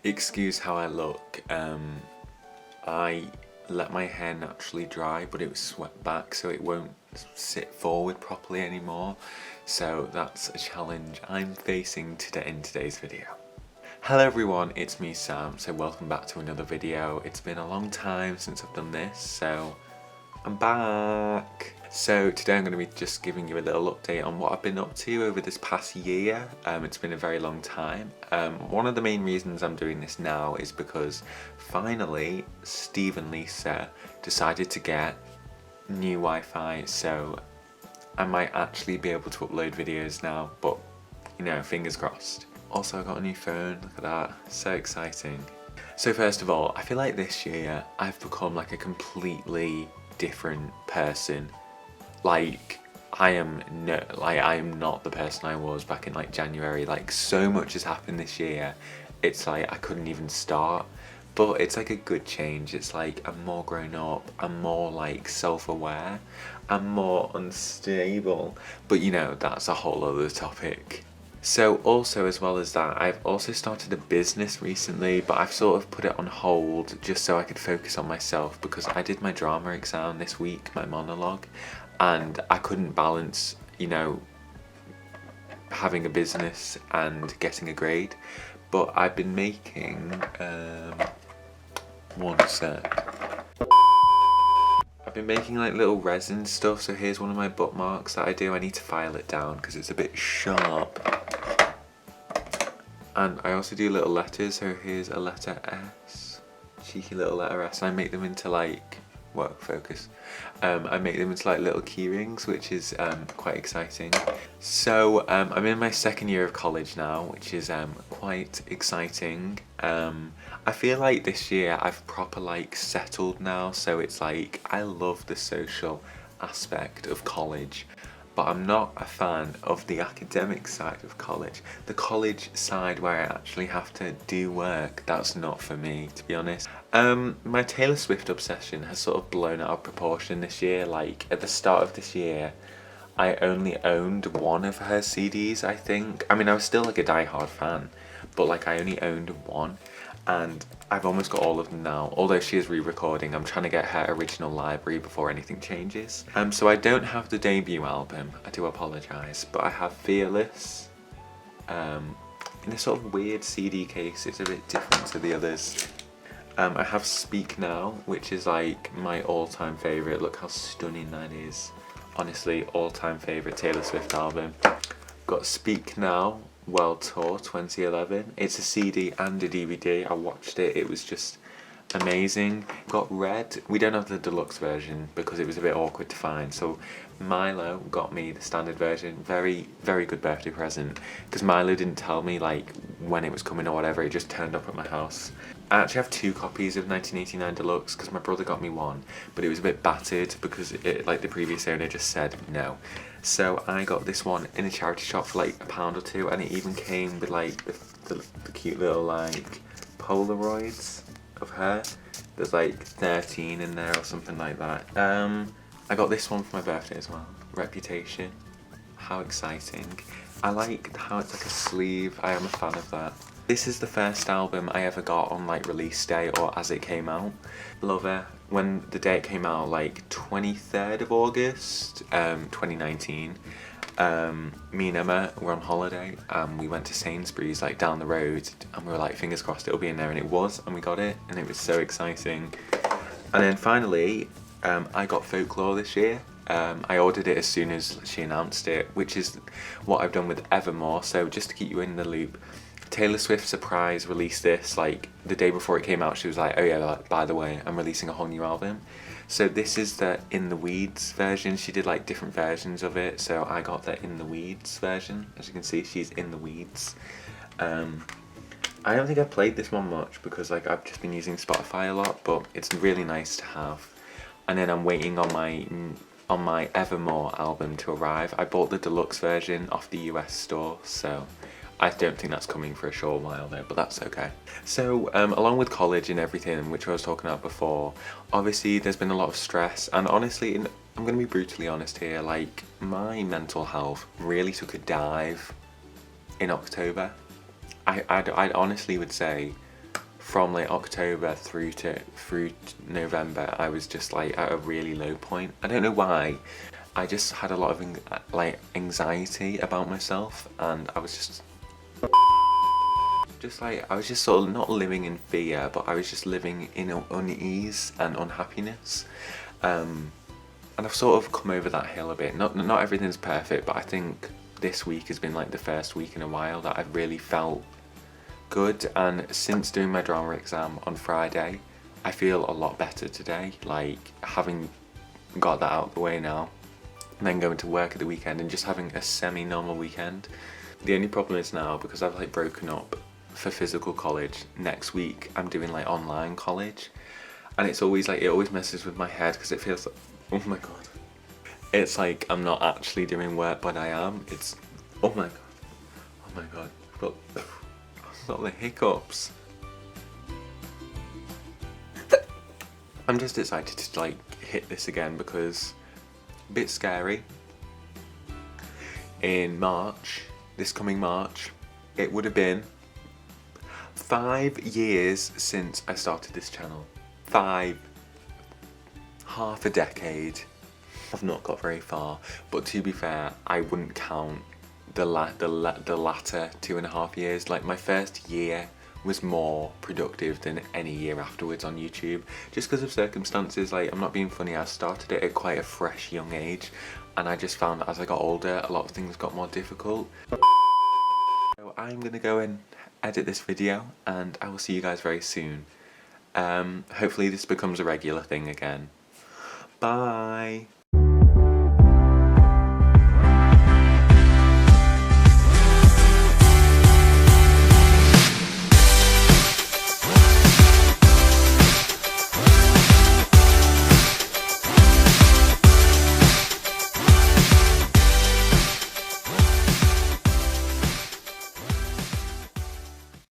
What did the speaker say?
Excuse how I look. I let my hair naturally dry, but it was swept back, so it won't sit forward properly anymore. So that's a challenge I'm facing today in today's video. Hello everyone, it's me Sam, so welcome back to another video. It's been a long time since I've done this, so I'm back. So today I'm going to be just giving you a little update on what I've been up to over this past year. It's been a very long time. One of the main reasons I'm doing this now is because finally Steve and Lisa decided to get new Wi-Fi, so I might actually be able to upload videos now, but you know, fingers crossed. Also I got a new phone, look at that, so exciting. So first of all, I feel like this year I've become like a completely different person. Like I am not the person I was back in like January. Like so much has happened this year, it's like I couldn't even start. But it's like a good change. It's like I'm more grown up, I'm more like self-aware, I'm more unstable, but you know, that's a whole other topic. So also, as well as that, I've also started a business recently, but I've sort of put it on hold just so I could focus on myself, because I did my drama exam this week, my monologue, and I couldn't balance, you know, having a business and getting a grade. But I've been making, one sec. I've been making like little resin stuff, so here's one of my bookmarks that I do. I need to file it down because it's a bit sharp. And I also do little letters, so here's a letter S, cheeky little letter S. I make them into like, focus. I make them into like little key rings, which is quite exciting. So I'm in my second year of college now, which is quite exciting. I feel like this year I've proper like settled now, so it's like I love the social aspect of college. But I'm not a fan of the academic side of college. The college side where I actually have to do work, that's not for me, to be honest. My Taylor Swift obsession has sort of blown out of proportion this year. Like at the start of this year, I only owned one of her CDs, I think. I mean, I was still like a die-hard fan, but like I only owned one. And I've almost got all of them now. Although she is re-recording, I'm trying to get her original library before anything changes. So I don't have the debut album, I do apologise, but I have Fearless in a sort of weird CD case. It's a bit different to the others. I have Speak Now, which is like my all-time favourite. Look how stunning that is. Honestly, all-time favourite Taylor Swift album. Got Speak Now World Tour 2011. It's a CD and a DVD. I watched it, it was just amazing. Got Red. We don't have the deluxe version because it was a bit awkward to find, so Milo got me the standard version. Very, very good birthday present, because Milo didn't tell me like when it was coming or whatever, it just turned up at my house. I actually have two copies of 1989 Deluxe because my brother got me one, but it was a bit battered because it, like the previous owner just said no. So I got this one in a charity shop for like £1 or £2, and it even came with like the cute little like Polaroids of her. There's like 13 in there or something like that. I got this one for my birthday as well, Reputation. How exciting. I like how it's like a sleeve, I am a fan of that. This is the first album I ever got on like release day or as it came out. Love it. When the day it came out, like 23rd of August, 2019, me and Emma were on holiday and we went to Sainsbury's like down the road, and we were like, fingers crossed it'll be in there, and it was, and we got it, and it was so exciting. And then finally, I got Folklore this year. I ordered it as soon as she announced it, which is what I've done with Evermore. So just to keep you in the loop, Taylor Swift surprise released this like the day before it came out. She was like, oh yeah, like, by the way, I'm releasing a whole new album. So this is the In the Weeds version. She did like different versions of it, so I got the In the Weeds version. As you can see, she's in the weeds. I don't think I've played this one much because like I've just been using Spotify a lot, but it's really nice to have. And then I'm waiting on my Evermore album to arrive. I bought the deluxe version off the US store, so I don't think that's coming for a short while though, but that's okay. So along with college and everything, which I was talking about before, obviously there's been a lot of stress, and honestly, I'm going to be brutally honest here, like my mental health really took a dive in October. I honestly would say from like October through November, I was just like at a really low point. I don't know why. I just had a lot of like anxiety about myself, and I was just like, I was just sort of not living in fear, but I was just living in unease and unhappiness. And I've sort of come over that hill a bit. Not everything's perfect, but I think this week has been like the first week in a while that I've really felt good. And since doing my drama exam on Friday, I feel a lot better today. Like, having got that out of the way now, and then going to work at the weekend and just having a semi-normal weekend. The only problem is now, because I've like broken up for physical college, next week I'm doing like online college, and it's always like, it always messes with my head because it feels like, oh my god, it's like I'm not actually doing work, but I am. It's, oh my god, I've got the hiccups. I'm just excited to like hit this again because a bit scary. In March, this coming March, it would have been 5 years since I started this channel. 5. Half a decade. I've not got very far, but to be fair, I wouldn't count the latter 2.5 years. Like, my first year was more productive than any year afterwards on YouTube, just because of circumstances. Like, I'm not being funny, I started it at quite a fresh young age, and I just found that as I got older, a lot of things got more difficult. So I'm gonna go and edit this video, and I will see you guys very soon. Hopefully this becomes a regular thing again. Bye!